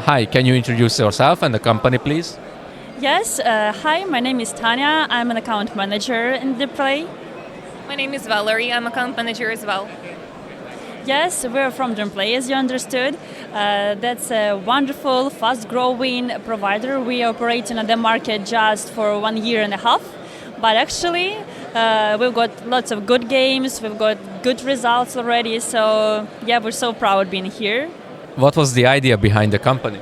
Hi, can you introduce yourself and the company, please? Yes, hi, my name is Tanya. I'm an account manager in DreamPlay. My name is Valeriia. I'm account manager as well. Yes, we're from DreamPlay, as you understood. That's a wonderful, fast-growing provider. We operate in the market just for 1 year and a half, but actually we've got lots of good games, we've got good results already, so yeah, we're so proud being here. What was the idea behind the company?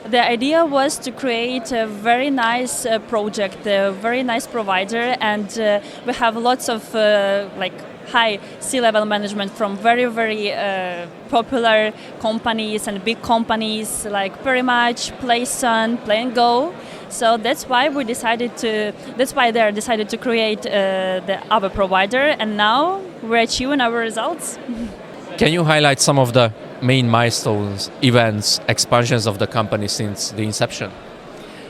The idea was to create a very nice project, a very nice provider, and we have lots of high C-level management from very popular companies and big companies like Perimatch, PlaySun, Play and Go. So that's why they decided to create the other provider, and now we're achieving our results. Can you highlight some of the main milestones, events, expansions of the company since the inception?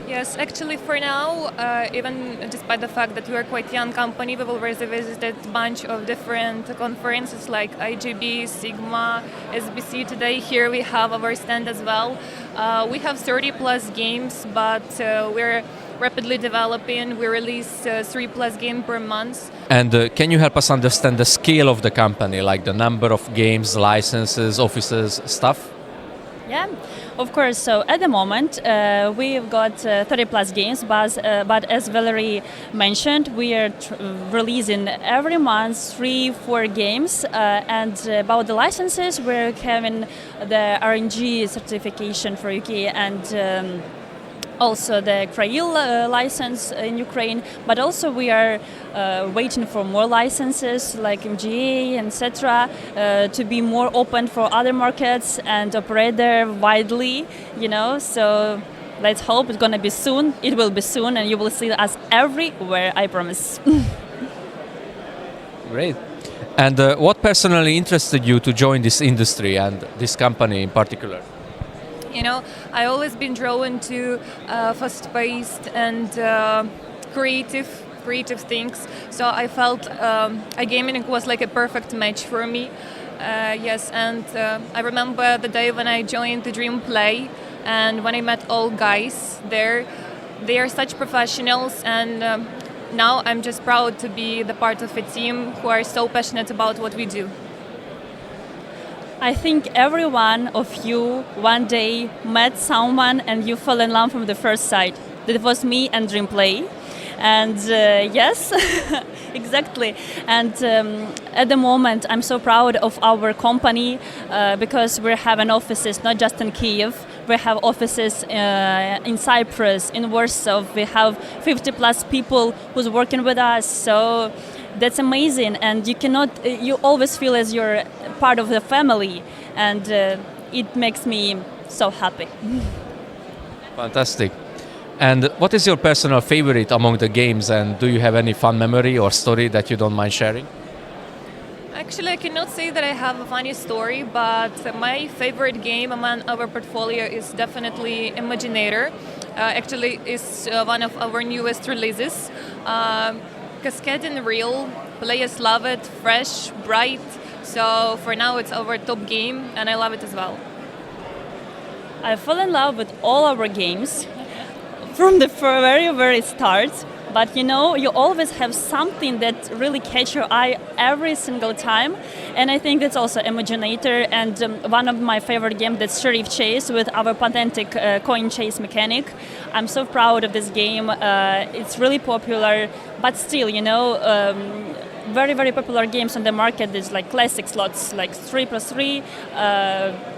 Yes, actually for now, even despite the fact that we are quite young company, we've already visited a bunch of different conferences like IGB, Sigma, SBC. Today here we have our stand as well. We have 30 plus games, but we're rapidly developing. We release 3 plus games per month. And can you help us understand the scale of the company, like the number of games, licenses, offices, stuff? Yeah, of course. So at the moment, we've got 30 plus games, but as Valerie mentioned, we are releasing every month 3-4 games. And about the licenses, we're having the RNG certification for UK and also the Kyiv license in Ukraine, but also we are waiting for more licenses like MGA, etc., to be more open for other markets and operate there widely, so let's hope it's going to be soon. It will be soon, and you will see us everywhere, I promise. Great. And what personally interested you to join this industry and this company in particular? I always been drawn to fast-paced and creative things. So I felt iGaming was like a perfect match for me. Yes, and I remember the day when I joined the DreamPlay and when I met all guys there. They are such professionals, and now I'm just proud to be the part of a team who are so passionate about what we do. I think every one of you one day met someone and you fell in love from the first sight. That was me and DreamPlay. And yes, exactly. And at the moment, I'm so proud of our company because we have offices not just in Kyiv. We have offices in Cyprus, in Warsaw. We have 50 plus people who's working with us. So that's amazing, and you always feel as you're part of the family, and it makes me so happy. Fantastic. And what is your personal favorite among the games, and do you have any fun memory or story that you don't mind sharing? Actually, I cannot say that I have a funny story, but my favorite game among our portfolio is definitely Emojinator. Actually, it's one of our newest releases. Cascading real, players love it, fresh, bright. So for now it's our top game, and I love it as well. I fell in love with all our games from the very start. But you always have something that really catch your eye every single time, and I think that's also Emojinator, and one of my favorite games, that's Sheriff Chase with our patented coin chase mechanic. I'm so proud of this game. It's really popular, but still, very popular games on the market is like classic slots, like 3+3,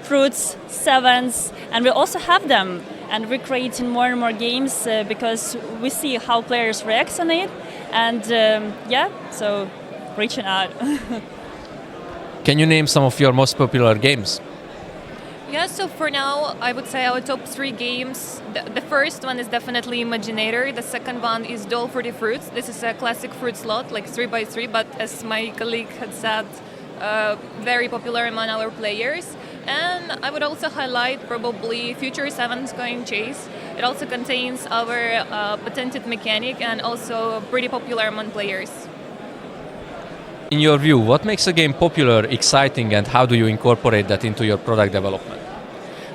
fruits, sevens, and we also have them. And we're creating more and more games because we see how players react on it, and so reaching out. Can you name some of your most popular games? Yeah, so for now, I would say our top 3 games. The first one is definitely Emojinator. The second one is Duel for the Fruits. This is a classic fruit slot, like 3x3, but as my colleague had said, very popular among our players. And I would also highlight probably Future 7's Coin Chase. It also contains our patented mechanic and also pretty popular among players. In your view, what makes a game popular, exciting, and how do you incorporate that into your product development?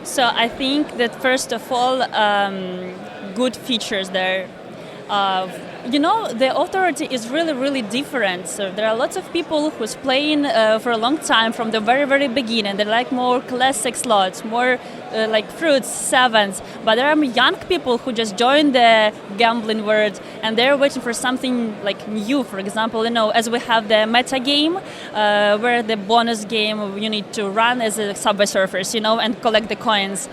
So I think that first of all, good features there. The authority is really, really different. So there are lots of people who's playing for a long time from the very, very beginning. They like more classic slots, more like fruits, sevens. But there are young people who just join the gambling world and they're waiting for something like new. For example, as we have the meta game, where the bonus game you need to run as a Subway Surfers, and collect the coins.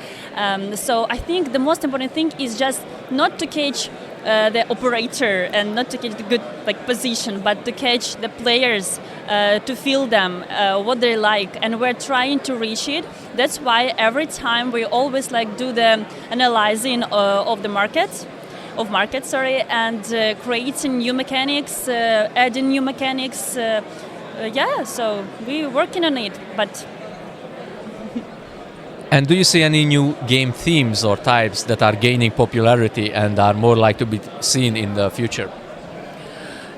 So I think the most important thing is just not to catch the operator and not to catch the good position, but to catch the players, to feel them, what they like, and we're trying to reach it. That's why every time we always do the analyzing of the market, and creating new mechanics, adding new mechanics. So we're working on it, but. And do you see any new game themes or types that are gaining popularity and are more likely to be seen in the future?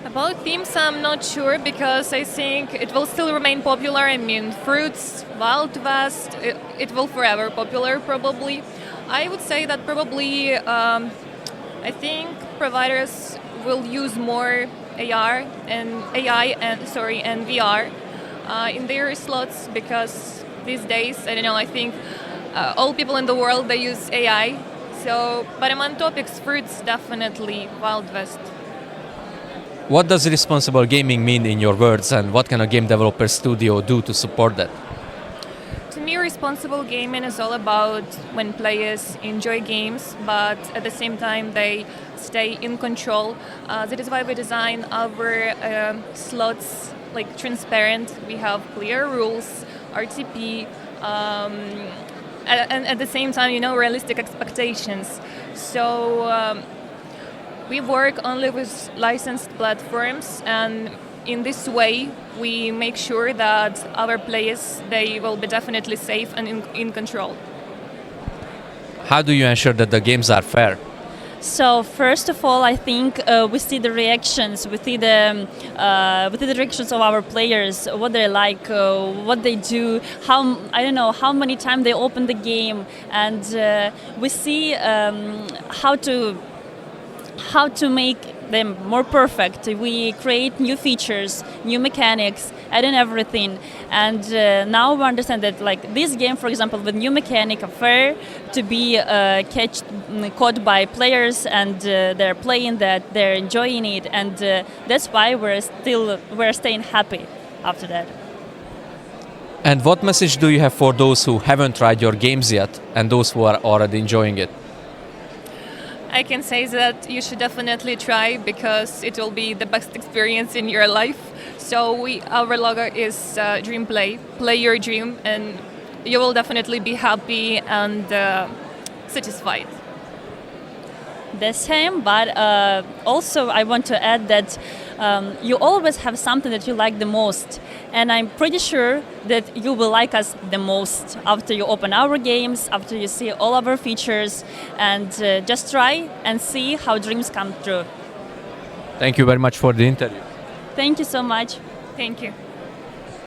About themes, I'm not sure because I think it will still remain popular. I mean, fruits, Wild West, it will forever popular probably. I would say that probably, I think providers will use more AI and VR in their slots because these days, I think all people in the world, they use AI. So, but among topics, fruits, definitely Wild West. What does responsible gaming mean in your words, and what can a game developer studio do to support that? To me, responsible gaming is all about when players enjoy games, but at the same time they stay in control. That is why we design our slots transparent. We have clear rules, RTP, and at the same time, realistic expectations. So we work only with licensed platforms, and in this way, we make sure that our players, they will be definitely safe and in control. How do you ensure that the games are fair? So first of all, I think we see the reactions, we see the reactions of our players, what they like, what they do, how many times they open the game, and we see how to make them more perfect. We create new features, new mechanics, adding everything, and now we understand that this game, for example, with new mechanic, are fair to be caught by players, and they're playing that, they're enjoying it, and that's why we're staying happy after that. And what message do you have for those who haven't tried your games yet and those who are already enjoying it? I can say that you should definitely try because it will be the best experience in your life. So our logo is DreamPlay, play your dream, and you will definitely be happy and satisfied. The same, but also I want to add that you always have something that you like the most, and I'm pretty sure that you will like us the most after you open our games, after you see all our features, and just try and see how dreams come true. Thank you very much for the interview. Thank you so much. Thank you.